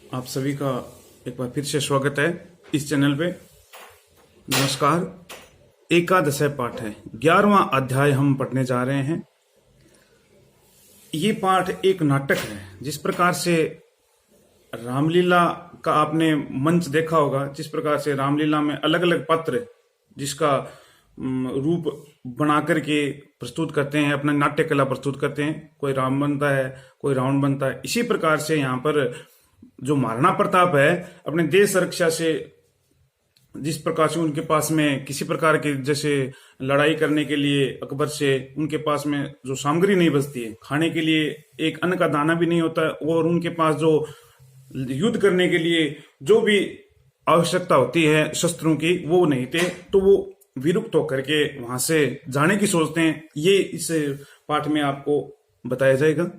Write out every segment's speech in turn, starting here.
आप सभी का एक बार फिर से स्वागत है इस चैनल पे। नमस्कार। एकादश पाठ है, 11वां अध्याय हम पढ़ने जा रहे हैं। ये पाठ एक नाटक है। जिस प्रकार से रामलीला का आपने मंच देखा होगा, जिस प्रकार से रामलीला में अलग अलग पात्र जिसका रूप बना करके प्रस्तुत करते हैं, अपना नाट्य कला प्रस्तुत करते हैं। कोई राम बनता है, कोई रावण बनता है। इसी प्रकार से यहाँ पर जो महाराणा प्रताप है, अपने देश रक्षा से जिस प्रकार से उनके पास में किसी प्रकार के जैसे लड़ाई करने के लिए अकबर से उनके पास में जो सामग्री नहीं बचती है, खाने के लिए एक अन्न का दाना भी नहीं होता, और उनके पास जो युद्ध करने के लिए जो भी आवश्यकता होती है शस्त्रों की, वो नहीं थे। तो वो विरुक्त होकर के वहां से जाने की सोचते हैं। ये इस पाठ में आपको बताया जाएगा।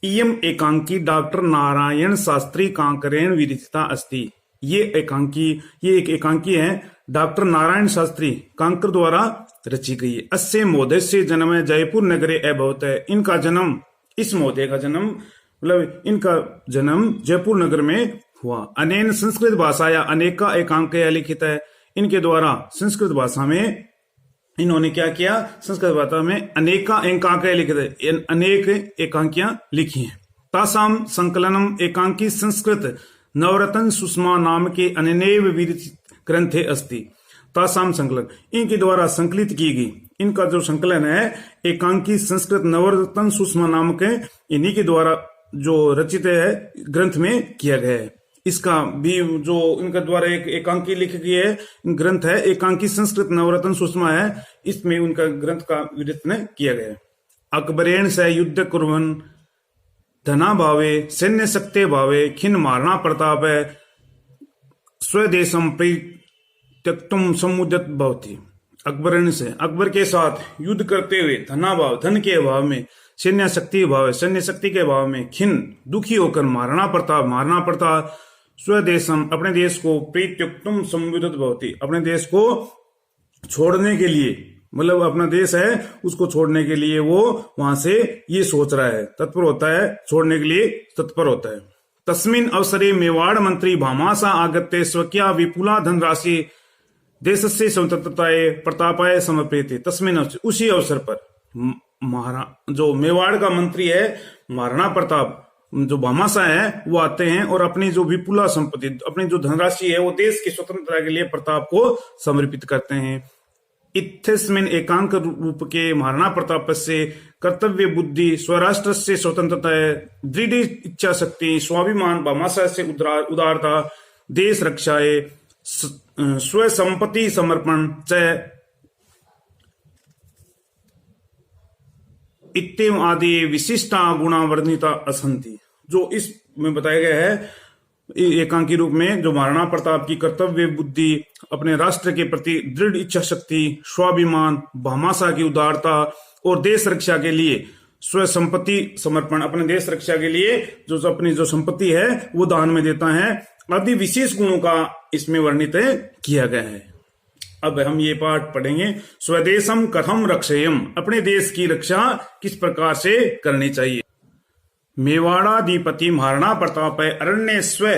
इयम एकांकी डॉक्टर नारायण शास्त्री कांकरेण विरचिता अस्ति। ये एक एकांकी है, डॉक्टर नारायण शास्त्री कांकर द्वारा रची गई है। अस्य महोदय से जन्म जयपुर नगरे अभवत है। इनका जन्म, इस महोदय का जन्म मतलब इनका जन्म जयपुर नगर में हुआ। अनेन संस्कृत भाषा या अनेका एकांकया लिखित है। इनके द्वारा संस्कृत भाषा में इन्होंने क्या किया, संस्कृत भाषा में अनेका एकांकियां लिखित है, अनेक एकांकियां लिखी हैं। तासाम संकलनम एकांकी संस्कृत नवरत्न सुषमा नाम के अनेनैव विरचित ग्रंथे अस्ति। तासाम संकलन, इनके द्वारा संकलित की गई, इनका जो संकलन है एकांकी संस्कृत नवरत्न सुषमा नाम के इन्हीं के द्वारा जो रचित है ग्रंथ में किया गया है। इसका भी जो इनका द्वारा एक एकांकी लिखी गई है ग्रंथ है, एकांकी संस्कृत नवरत्न सुषमा है, इसमें उनका ग्रंथ का विरचना किया गया है। अकबरेण से युद्ध कुर्वन् धना भावे सैन्य शक्ति भावे खिन महाराणा प्रताप स्वदेशम परित्यक्तुम समुद्यत भवति। अकबरेण से, अकबर के साथ युद्ध करते हुए धनाभाव, धन के अभाव में, सैन्य शक्ति भाव, सैन्य शक्ति के अभाव में, खिन दुखी होकर महाराणा प्रताप स्वदेशम अपने देश को परित्यक्तुम समुद्यत भवति, अपने देश को छोड़ने के लिए, मतलब अपना देश है उसको छोड़ने के लिए वो वहां से ये सोच रहा है, तत्पर होता है, छोड़ने के लिए तत्पर होता है। तस्मिन अवसरे मेवाड़ मंत्री भामासा आगत्य स्वकीय विपुला धनराशि देशस्य स्वतंत्रताए प्रतापाय समर्पित। तस्मिन अवसर, उसी अवसर पर जो मेवाड़ का मंत्री है महाराणा प्रताप, जो भामाशाह है, वो आते हैं और अपनी जो विपुला संपत्ति, अपनी जो धनराशि है वो देश की स्वतंत्रता के लिए प्रताप को समर्पित करते हैं। इत्थस्मिन् एकांक रूप के महाराणा प्रताप से कर्तव्य बुद्धि स्वराष्ट्र से स्वतंत्रता, दृढ़ इच्छा शक्ति, स्वाभिमान, भामाशाह से उदारता, देश रक्षाए स्व संपत्ति समर्पण च इत्येवं आदि विशिष्टा गुणा वर्णिता असंति। जो इसमें बताया गया है एकांकी रूप में, जो महाराणा प्रताप की कर्तव्य बुद्धि, अपने राष्ट्र के प्रति दृढ़ इच्छा शक्ति, स्वाभिमान, भामाशाह की उदारता और देश रक्षा के लिए स्व संपत्ति समर्पण, अपने देश रक्षा के लिए जो अपनी जो संपत्ति है वो दान में देता है, आदि विशेष गुणों का इसमें वर्णित किया गया है। अब हम ये पाठ पढ़ेंगे। स्वदेशम कथम रक्षेयम, अपने देश की रक्षा किस प्रकार से करनी चाहिए। मेवाड़ाधिपति महाराणा प्रताप अरण्य स्व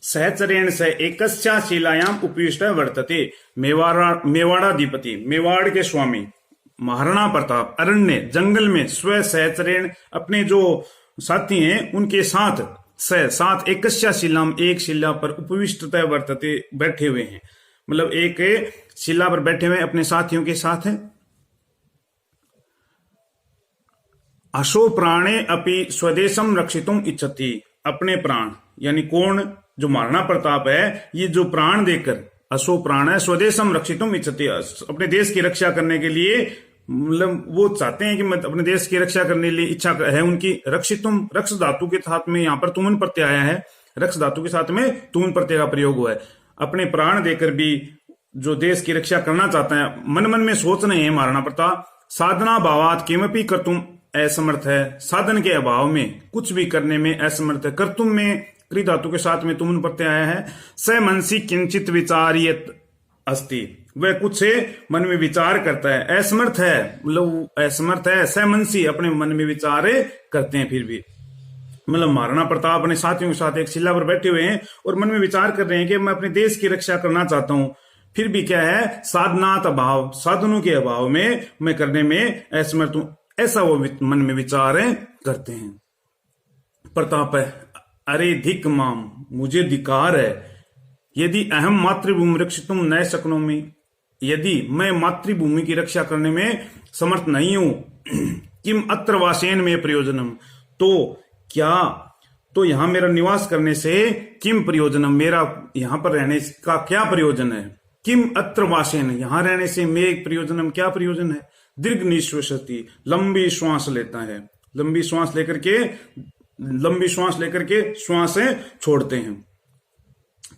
सहचरेण से एकस्या शिलायाम उपविष्ट वर्तते। मेवाड़ाधिपति, मेवाड़ के स्वामी महाराणा प्रताप अरण्य जंगल में स्व सहचरेण अपने जो साथी हैं उनके साथ एकस्या शिलाम, एक शिला पर उपविष्ट वर्तते, बैठे हुए हैं, मतलब एक शिला पर बैठे हुए अपने साथियों के साथ हैं। अशो प्राणे अपि स्वदेशम रक्षितुम इच्छति, अपने प्राण, यानी कौन, जो महाराणा प्रताप है, ये जो प्राण देकर, अशो प्राण है स्वदेशम रक्षितुम इच्छति, अपने देश की रक्षा करने के लिए, मतलब वो चाहते हैं कि मैं अपने देश की रक्षा करने के लिए इच्छा है उनकी। रक्षितुम, रक्ष धातु के साथ में यहाँ पर तुमन प्रत्यय आया है, रक्ष धातु के साथ में तुमन प्रत्यय का प्रयोग हुआ है। अपने प्राण देकर भी जो देश की रक्षा करना चाहता है, मन मन में सोच रहे हैं महाराणा प्रताप। साधना भावात किमपि कर्तुम असमर्थ है, साधन के अभाव में कुछ भी करने में असमर्थ है। कर्तुम में क्री धातु के साथ में तुमन प्रत्यय आया है। स मनसी किंचित विचारियत अस्ति, वह कुछ से मन में विचार करता है, असमर्थ है, मतलब असमर्थ है। स मनसी, अपने मन में विचार करते हैं फिर भी। मतलब महाराणा प्रताप अपने साथियों के साथ एक शिला पर बैठे हुए हैं और मन में विचार कर रहे हैं कि मैं अपने देश की रक्षा करना चाहता हूं, फिर भी क्या है, साधनात अभाव, साधनों के अभाव में मैं करने में असमर्थ हूं, ऐसा वो मन में विचार करते हैं। प्रताप है, अरे धिक माम, मुझे धिकार है, यदि अहम मातृभूमि रक्षितुम न शक्नोमि, यदि मैं मातृभूमि की रक्षा करने में समर्थ नहीं हूं, किम अत्र वासेन में प्रयोजनम, तो क्या, तो यहां मेरा निवास करने से किम प्रयोजनम, मेरा यहां पर रहने का क्या प्रयोजन है, किम अत्र वासेन, यहां रहने से में प्रयोजनम, क्या प्रयोजन है, दीर्घ निश्वासति, लंबी श्वास लेता है, लंबी श्वास लेकर के श्वास छोड़ते हैं,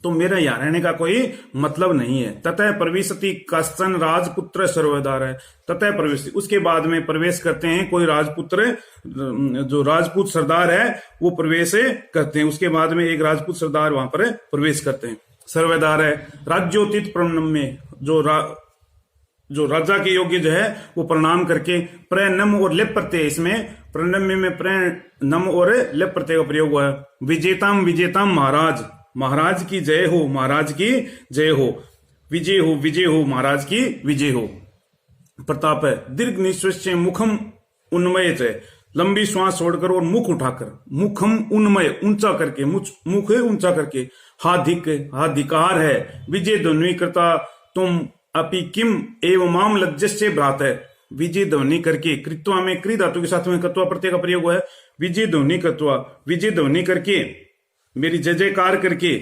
तो मेरा यहाँ रहने का कोई मतलब नहीं है। ततः प्रवेशति कश्चन राजपुत्र सर्वदार है, ततः प्रवेश, उसके बाद में प्रवेश करते हैं कोई राजपुत्र, जो राजपूत सरदार है वो प्रवेश करते हैं, उसके बाद में एक राजपूत सरदार वहां पर प्रवेश करते हैं। सर्वदार है, राज्योतित प्रणम में, जो राजा के योग्य जो है वो प्रणाम करके, प्रनम और लेप प्रत्यय, इसमें प्रणम्य में प्रनम और लेप प्रत्यय का प्रयोग हुआ है। विजेताम विजेताम महाराज, महाराज की जय हो, महाराज की जय हो, विजय हो, विजय हो, महाराज की विजय हो। प्रताप है, दीर्घ निश्वास मुखम उन्मय है, लंबी श्वास छोड़कर और मुख उठाकर, मुखम उन्मय, ऊंचा करके, मुख ऊंचा करके, हाधिकार है, विजय ध्वनि करता तुम अपि किम एवं माम लज्जस्य भ्रात है, विजय ध्वनि करके, कृत्वा में क्री धातु के साथ में कत्वा प्रत्यय का प्रयोग हुआ है, विजय ध्वनि कत्वा, विजय ध्वनि करके, मेरी जय जयकार करके,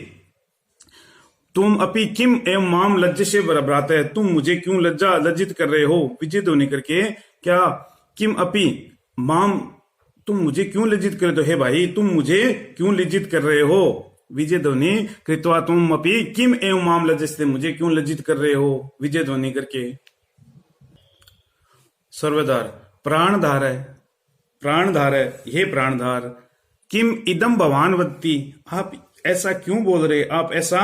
तुम अपि किम एवं माम लज्जस्य भ्रात है, तुम मुझे क्यों लज्जित कर रहे हो, विजय ध्वनि करके, क्या, किम अपि माम, तुम मुझे क्यों लज्जित कर रहे हो, हे भाई तुम मुझे क्यों लज्जित कर रहे हो, विजय ध्वनि कृत्वा तुम अपि किम एवं माम लज्जस्य, मुझे क्यों लज्जित कर रहे हो, विजय ध्वनि करके। सर्वधार, प्राणधार है, प्राणधार है, हे प्राणधार, किम इदम भवान वदती, आप ऐसा क्यों बोल रहे, आप ऐसा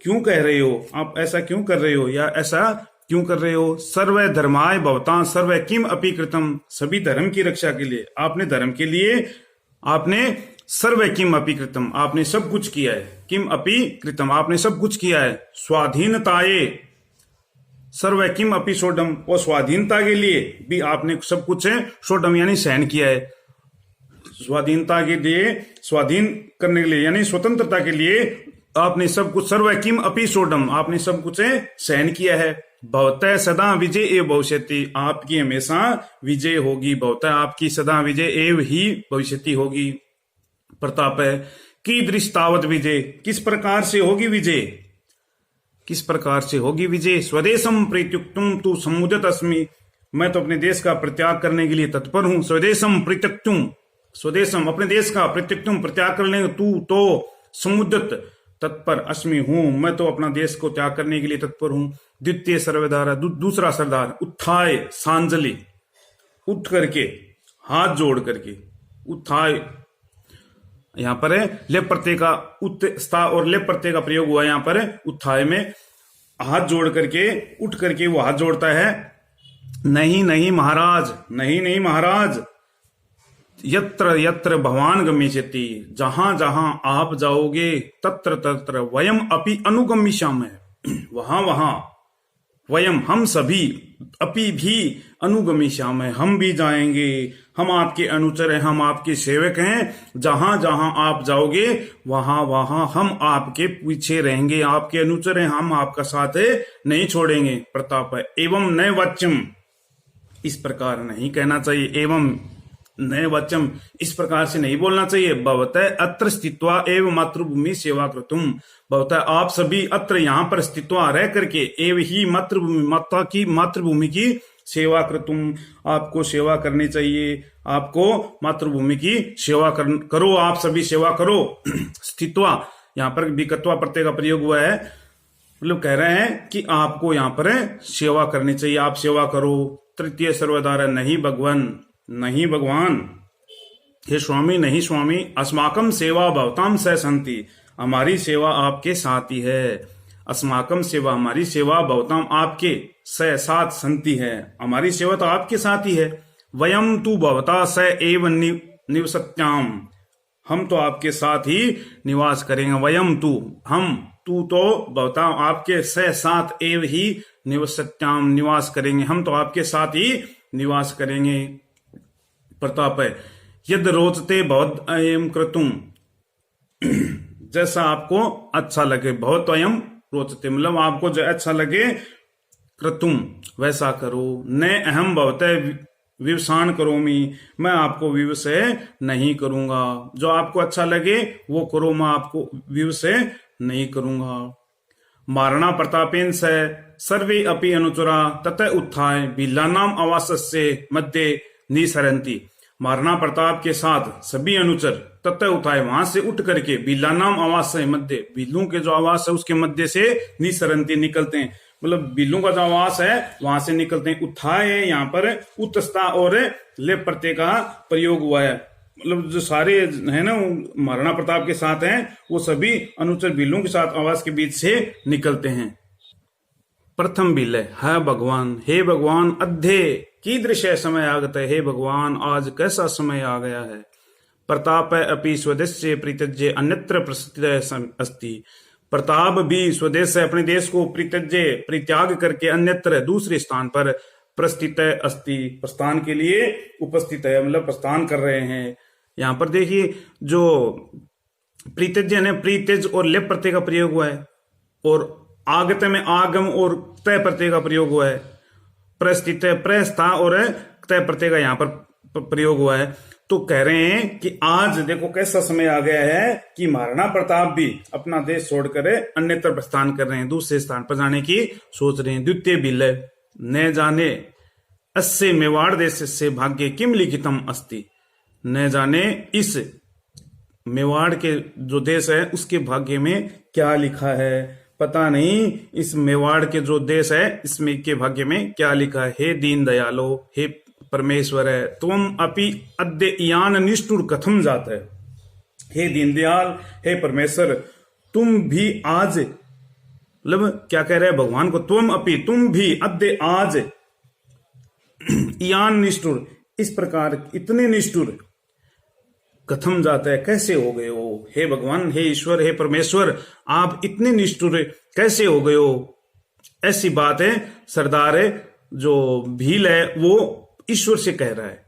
क्यों कह रहे हो, आप ऐसा क्यों कर रहे हो, या ऐसा क्यों कर रहे हो। सर्व धर्माय भवतां सर्व किम अपि कृतम, सभी धर्म की रक्षा के लिए, आपने धर्म के लिए, आपने सर्व किम अपि कृतम, आपने सब कुछ किया है, किम अपि कृतम, आपने सब कुछ किया है। स्वाधीनताए सर्व किम अपि सोडम, और स्वाधीनता के लिए भी आपने सब कुछ है, सोडम यानी सहन किया है, स्वाधीनता के लिए, स्वाधीन करने के लिए यानी स्वतंत्रता के लिए आपने सब कुछ, सर्व किम अपि सोडम, आपने सब कुछ सहन किया है। भवतः सदा विजय एव भविष्यति, आपकी हमेशा विजय होगी, भवतः आपकी सदा विजय एव ही भविष्यति होगी। प्रताप है, की दृष्टावत विजय, किस प्रकार से होगी विजय, किस प्रकार से होगी विजय। स्वदेशम प्रत्युक्तुम तू समुदत अस्मि, मैं तो अपने देश का प्रत्याग करने के लिए तत्पर हूं। स्वदेशम प्रत्युक्तुम, स्वदेशम अपने देश का, प्रत्युक्तुम प्रत्याग करने, तू तो समुदत तत्पर, अस्मि हूं, मैं तो अपना देश को त्याग करने के लिए तत्पर हूं। द्वितीय सर्वधारा, दूसरा सरदार, उत्थाय सांजलि, उठ करके, हाथ जोड़ करके, उत्थाय, यहां पर लेप प्रत्यय का उत्स्था और लेप प्रत्यय का प्रयोग हुआ यहां पर उत्थाय में, हाथ जोड़ करके, उठ करके वो हाथ जोड़ता है, नहीं नहीं महाराज, नहीं नहीं महाराज, यत्र यत्र भवान गमिष्यति, जहां जहां आप जाओगे, तत्र तत्र वयम अपि अनुगमिष्यामः, वहां वहां, वयम हम सभी, अपि भी अनुगमिष्यामः, हम भी जाएंगे, हम आपके अनुचर हैं, हम आपके सेवक हैं, जहां जहां आप जाओगे वहां वहां हम आपके पीछे रहेंगे, आपके अनुचर हैं, हम आपका साथ नहीं छोड़ेंगे। प्रताप है, एवं नए वाच्यम, इस प्रकार नहीं कहना चाहिए, एवं नए वचम, इस प्रकार से नहीं बोलना चाहिए। भवतः अत्र स्थित्वा एवं मातृभूमि सेवा कृतुम, भवतः आप सभी अत्र यहाँ पर स्थित्वा रह करके, एवं ही मातृभूमि, माता की मातृभूमि की सेवा कृतुम, आपको सेवा करनी चाहिए, आपको मातृभूमि की सेवा करो, आप सभी सेवा करो। स्थित्वा, यहाँ पर विकत्वा प्रत्यय का प्रयोग हुआ है, मतलब कह रहे हैं कि आपको यहाँ पर सेवा करनी चाहिए, आप सेवा करो। तृतीय सर्वधारा, नहीं भगवान, नहीं भगवान, हे स्वामी, नहीं स्वामी, अस्माकम सेवा भवताम सह संति, हमारी सेवा आपके साथ ही है। अस्माकम सेवा, हमारी सेवा, भवताम आपके, सह साथ, संति है, हमारी सेवा तो आपके साथ ही है। वयम तू भवता स एव निवसत्याम, हम तो आपके साथ ही निवास करेंगे। वयम तू, हम, तू तो भवता आपके से साथ एव ही निवसत्याम निवास करेंगे, हम तो आपके साथ ही निवास करेंगे। प्रताप है यद रोचते बहुत अयम क्रतुम, जैसा आपको अच्छा लगे, बहुत अयम रोचते मतलब आपको जो अच्छा लगे, क्रतुम वैसा करो। न अहम भवते विवसान करोमी, मैं आपको विवशय नहीं करूंगा, जो आपको अच्छा लगे वो करो, मैं आपको विवशय नहीं करूंगा। मारणा प्रतापेन से सर्वे अपि अनुचरा तत उत्थाय बिल्लानाम आवासस्य मध्य निसरंती। महाराणा प्रताप के साथ सभी अनुचर तत्व उठाए वहां से उठ करके बिल्लानाम आवास से मध्य, बिल्लू के जो आवास है उसके मध्य से निसरंती निकलते हैं, मतलब बिल्लू का जो आवास है वहां से निकलते हैं। उत्थाय है यहाँ पर उत्स्था और लेप प्रत्यय का प्रयोग हुआ है, मतलब जो सारे है ना महाराणा प्रताप के साथ हैं वो सभी अनुचर बिल्लू के साथ आवास के बीच से निकलते हैं। प्रथम बिल है भगवान, हे भगवान अध्ये कीदृश समय आगत है, हे भगवान आज कैसा समय आ गया है। प्रताप अपि स्वदेश प्रीत्यज्य अन्यत्र प्रस्थित अस्ति, प्रताप भी स्वदेश से अपने देश को प्रीत्यज्य परित्याग करके अन्यत्र दूसरे स्थान पर प्रस्थित अस्ति, प्रस्थान के लिए उपस्थित है, मतलब प्रस्थान कर रहे हैं। यहाँ पर देखिए जो प्रीत्यज्य ने प्रीत्यज और लेप प्रत्यय का प्रयोग हुआ है, और आगत में आगम और तय प्रत्यय का प्रयोग हुआ है। प्रस्थित प्रस्था और तय प्रत्यय का यहाँ पर प्रयोग हुआ है। तो कह रहे हैं कि आज देखो कैसा समय आ गया है कि महाराणा प्रताप भी अपना देश छोड़कर अन्यत्र प्रस्थान कर रहे हैं, दूसरे स्थान पर जाने की सोच रहे हैं। द्वितीय बिल न जाने अस्य मेवाड़ देश से भाग्य किम लिखितम अस्ति, न जाने इस मेवाड़ के जो देश है उसके भाग्य में क्या लिखा है, पता नहीं इस मेवाड़ के जो देश है इसमें के भाग्य में क्या लिखा है। हे दीन दयालो, हे परमेश्वर है, तुम अपि अद्य यान निष्ठुर कथम जात है। हे दीन दयाल, हे परमेश्वर, तुम भी आज, मतलब क्या कह रहे हैं भगवान को, तुम अपि तुम भी अद्य आज यान निष्ठुर, इस प्रकार इतने निष्ठुर, कथम जाता है कैसे हो गए हो। हे भगवान, हे ईश्वर, हे परमेश्वर, आप इतने निष्ठुर कैसे हो गए हो। ऐसी बात है सरदार जो भील है वो ईश्वर से कह रहा है।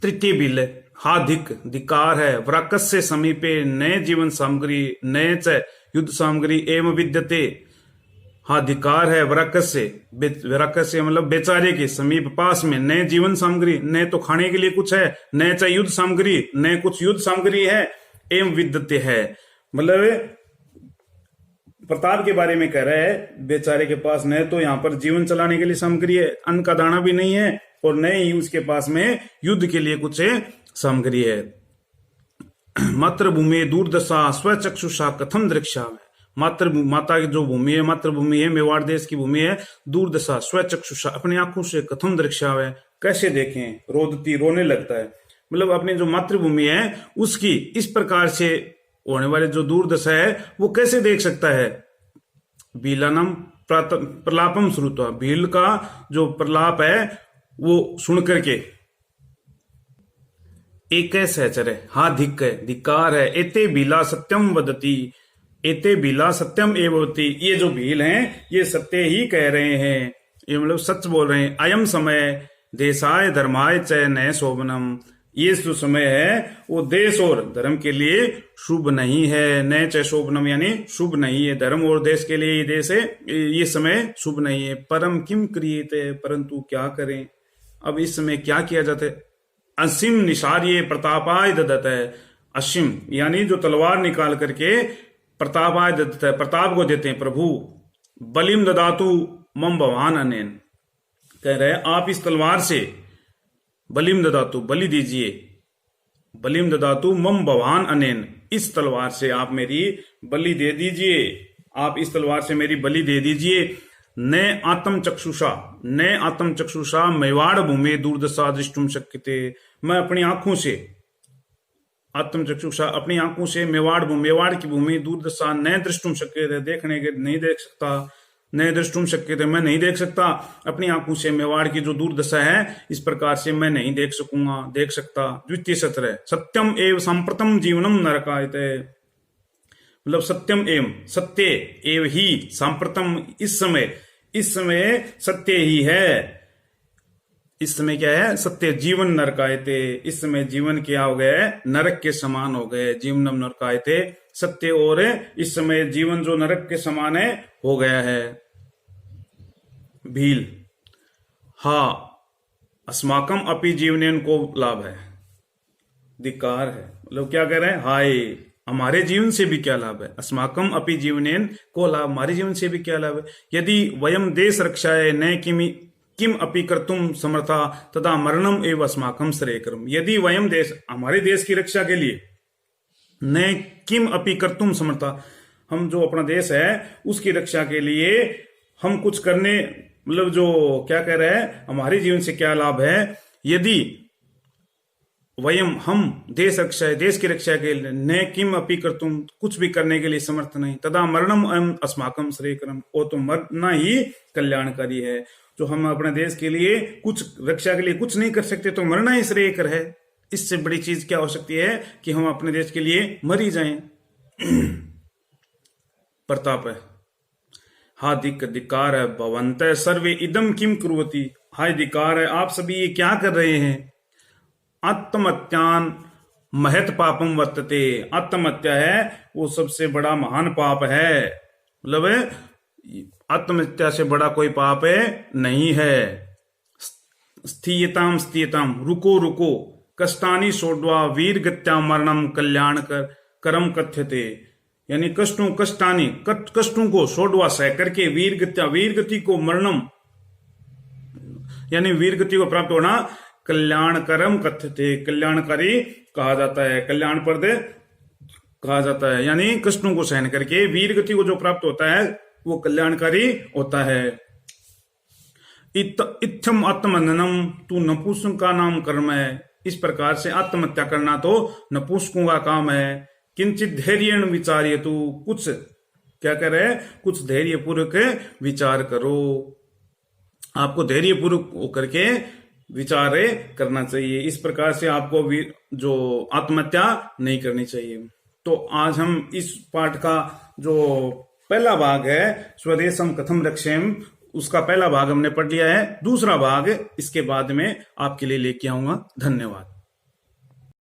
तृतीय बिल हा धिक, धिकार है, वराकस्य समीपे नए जीवन सामग्री नए च युद्ध सामग्री एवं विद्यते। हा धिकार है वराकस्य, वराकस्य मतलब बेचारे के समीप पास में नए जीवन सामग्री, नए तो खाने के लिए कुछ है, नए चाहे युद्ध सामग्री, नए कुछ युद्ध सामग्री है, एवं विद्यते है, मतलब प्रताप के बारे में कह रहा है बेचारे के पास न तो यहाँ पर जीवन चलाने के लिए सामग्री है, अन्न का दाना भी नहीं है, और न ही उसके पास में युद्ध के लिए कुछ सामग्री है। मातृभूमि दूरदशा स्वचक्षुषा कथम दृक्षा, माता की जो भूमि है, मातृभूमि है, मेवाड़ देश की भूमि है, दूरदशा स्वचक्षुषा अपनी आंखों से कथम दृक्षा है, कैसे देखें, रोदती रोने लगता है, मतलब अपनी जो मातृभूमि है उसकी इस प्रकार से होने वाले जो दूरदशा है वो कैसे देख सकता है। बीलानम प्रलापम श्रुत्वा, भील का जो प्रलाप है वो सुन करके एक सहचर है, हा धिक है, धिक्कार है, एते बीला सत्यम वदती, एते बीला सत्यम एवती, ये जो भील हैं ये सत्य ही कह रहे हैं, ये मतलब सच बोल रहे हैं। अयम समय देशाय धर्माय च नय शोभनम, ये जो समय है वो देश और धर्म के लिए शुभ नहीं है। नय च शोभनम यानी शुभ नहीं है, धर्म और देश के लिए ये देश है, ये समय शुभ नहीं है। परम किम क्रियते, परंतु क्या करें, अब इस समय क्या किया जाता है। असीम निशार्य प्रतापाय ददत है, असीम यानी जो तलवार निकाल करके प्रतापाय ददत है, प्रताप को देते हैं प्रभु। बलिम ददातु मम भवान अनेन, कह रहे आप इस तलवार से बलिम ददातु बलि दीजिए, बलिम ददातु मम भवान अनेन, इस तलवार से आप मेरी बलि दे दीजिए, आप इस तलवार से मेरी बलि दे दीजिए। न आत्म चक्षुषा, न आत्म चक्षुषा मेवाड़ भूमि दूरदशा दृष्टुम शक्यते, मैं अपनी आंखों से, आत्म चक्षुषा अपनी आंखों से मेवाड़ की भूमि दूरदशा न दृष्टुम शक्यते, देखने के नहीं देख सकता। न द्रष्टुम शक्यते, मैं नहीं देख सकता अपनी आंखों से मेवाड़ की जो दुर्दशा है, इस प्रकार से मैं नहीं देख सकता। द्वितीय सत्र है, सत्यम एव सांप्रतम जीवनम नरकायते, मतलब सत्यम एवं, सत्य एव ही, सांप्रतम इस समय सत्य ही है। इस समय क्या है? सत्य। जीवन नरकायते, इस समय जीवन क्या हो गए? नरक के समान हो गए। जीवनम नरकायते, सत्य और इस समय जीवन जो नरक के समान है हो गया है। भील, हा अस्माकम अपि जीवनेन को लाभ है, धिक्कार है, मतलब क्या कह रहे हैं? हाय, हमारे जीवन से भी क्या लाभ है? अस्माकम अपि जीवनेन को लाभ, हमारे जीवन से भी क्या लाभ है? यदि वयम देश रक्षाए न किम अपि कर्तुम समर्था तदा मरणम एव अस्माकम श्रेयकरम। यदि वयम देश, हमारे देश की रक्षा के लिए, न किम अपि कर्तुम समर्था, हम जो अपना देश है उसकी रक्षा के लिए हम कुछ करने, मतलब जो क्या कह रहे हैं, हमारे जीवन से क्या लाभ है? यदि वयम, हम देश की रक्षा के लिए, न किम अपि कर्तुम, कुछ भी करने के लिए समर्थ नहीं, तदा मरणम एवं अस्माकम श्रेयकरम, वो तो मरना ही कल्याणकारी है। जो हम अपने देश के लिए कुछ रक्षा के लिए कुछ नहीं कर सकते तो मरना ही श्रेयकर है। इससे बड़ी चीज क्या हो सकती है कि हम अपने देश के लिए मर ही जाएं। प्रताप है, हा धिक्कार है, भवंत सर्वे इदम किम कुर्वती, हाय धिक्कार है, आप सभी ये क्या कर रहे हैं? आत्महत्यान महत पापम वर्तते, आत्महत्या है वो सबसे बड़ा महान पाप है, मतलब आत्महत्या से बड़ा कोई पाप है नहीं है। स्थियताम, रुको, कष्टानी सोड्वा वीर गत्या मरणम कल्याण करम कथ्यते, यानी कष्टों को सोड्वा सह करके वीर गति को मरणम, यानी वीर गति को प्राप्त होना कल्याणकरम कथ्यते, कल्याणकारी कहा जाता है, कल्याणप्रद कहा जाता है। यानी कष्टों को सहन करके वीर गति को जो प्राप्त होता है वो कल्याणकारी होता है। इत्थम आत्मननम, तू नपुंसक का नाम कर्म है। इस प्रकार से आत्महत्या करना तो नपुंसकों का काम है। किंचित धैर्य विचार्य, तू कुछ क्या कर रहे, कुछ धैर्य पूर्वक विचार करो। आपको धैर्य पूर्वक होकर के विचार करना चाहिए। इस प्रकार से आपको जो आत्महत्या नहीं करनी चाहिए। तो आज हम इस पाठ का जो पहला भाग है स्वदेशम कथम रक्षेम, उसका पहला भाग हमने पढ़ लिया है। दूसरा भाग इसके बाद में आपके लिए लेके आऊंगा। धन्यवाद।